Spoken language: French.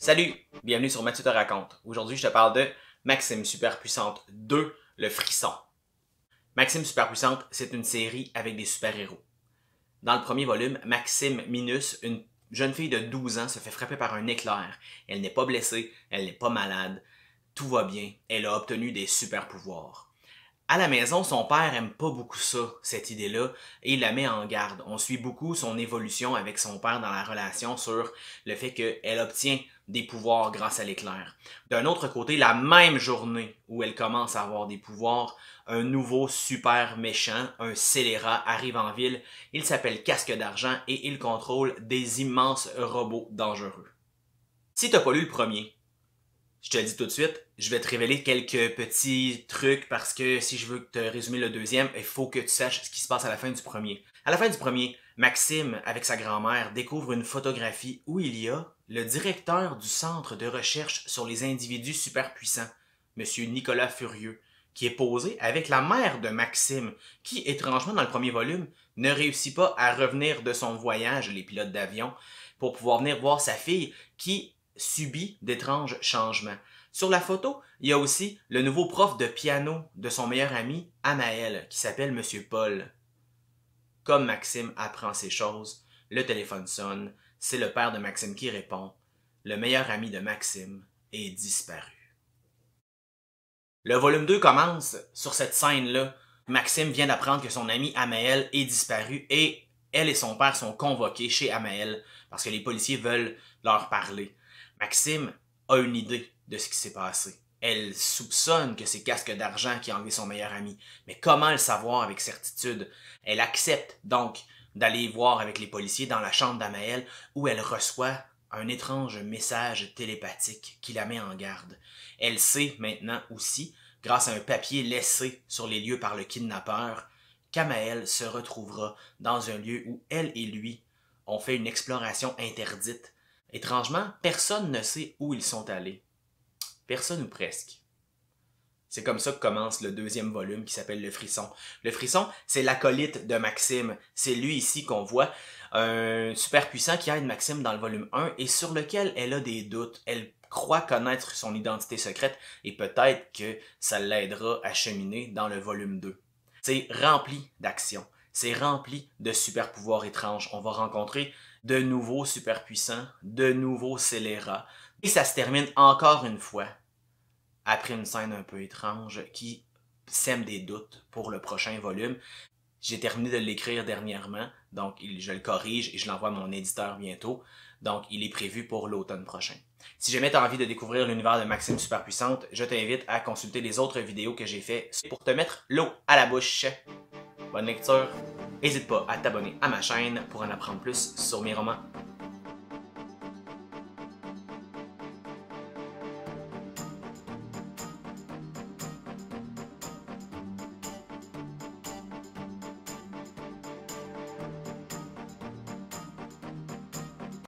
Salut, bienvenue sur Mathieu te raconte. Aujourd'hui, je te parle de Maxime Superpuissante 2, le frisson. Maxime Superpuissante, c'est une série avec des super-héros. Dans le premier volume, Maxime Minus, une jeune fille de 12 ans, se fait frapper par un éclair. Elle n'est pas blessée, elle n'est pas malade, tout va bien, elle a obtenu des super-pouvoirs. À la maison, son père aime pas beaucoup ça, cette idée-là, et il la met en garde. On suit beaucoup son évolution avec son père dans la relation sur le fait qu'elle obtient des pouvoirs grâce à l'éclair. D'un autre côté, la même journée où elle commence à avoir des pouvoirs, un nouveau super méchant, un scélérat, arrive en ville. Il s'appelle Casque d'Argent et il contrôle des immenses robots dangereux. Si t'as pas lu le premier, je te le dis tout de suite, je vais te révéler quelques petits trucs parce que si je veux te résumer le deuxième, il faut que tu saches ce qui se passe à la fin du premier. À la fin du premier, Maxime, avec sa grand-mère, découvre une photographie où il y a le directeur du centre de recherche sur les individus superpuissants, Monsieur Nicolas Furieux, qui est posé avec la mère de Maxime, qui, étrangement dans le premier volume, ne réussit pas à revenir de son voyage, les pilotes d'avion, pour pouvoir venir voir sa fille qui subit d'étranges changements. Sur la photo, il y a aussi le nouveau prof de piano de son meilleur ami, Amael, qui s'appelle Monsieur Paul. Comme Maxime apprend ces choses, le téléphone sonne, c'est le père de Maxime qui répond. Le meilleur ami de Maxime est disparu. Le volume 2 commence sur cette scène-là. Maxime vient d'apprendre que son ami Amael est disparu et elle et son père sont convoqués chez Amael parce que les policiers veulent leur parler. Maxime a une idée de ce qui s'est passé. Elle soupçonne que c'est Casque d'Argent qui a enlevé son meilleur ami. Mais comment le savoir avec certitude? Elle accepte donc d'aller voir avec les policiers dans la chambre d'Amael où elle reçoit un étrange message télépathique qui la met en garde. Elle sait maintenant aussi, grâce à un papier laissé sur les lieux par le kidnappeur, qu'Amael se retrouvera dans un lieu où elle et lui ont fait une exploration interdite. Étrangement, personne ne sait où ils sont allés. Personne ou presque. C'est comme ça que commence le deuxième volume qui s'appelle Le Frisson. Le Frisson, c'est l'acolyte de Maxime. C'est lui ici qu'on voit, un super puissant qui aide Maxime dans le volume 1 et sur lequel elle a des doutes. Elle croit connaître son identité secrète et peut-être que ça l'aidera à cheminer dans le volume 2. C'est rempli d'action. C'est rempli de super pouvoirs étranges. On va rencontrer de nouveaux super puissants, de nouveaux scélérats. Et ça se termine encore une fois après une scène un peu étrange qui sème des doutes pour le prochain volume. J'ai terminé de l'écrire dernièrement, donc je le corrige et je l'envoie à mon éditeur bientôt. Donc il est prévu pour l'automne prochain. Si jamais tu as envie de découvrir l'univers de Maxime Superpuissante, je t'invite à consulter les autres vidéos que j'ai faites pour te mettre l'eau à la bouche. Bonne lecture! N'hésite pas à t'abonner à ma chaîne pour en apprendre plus sur mes romans.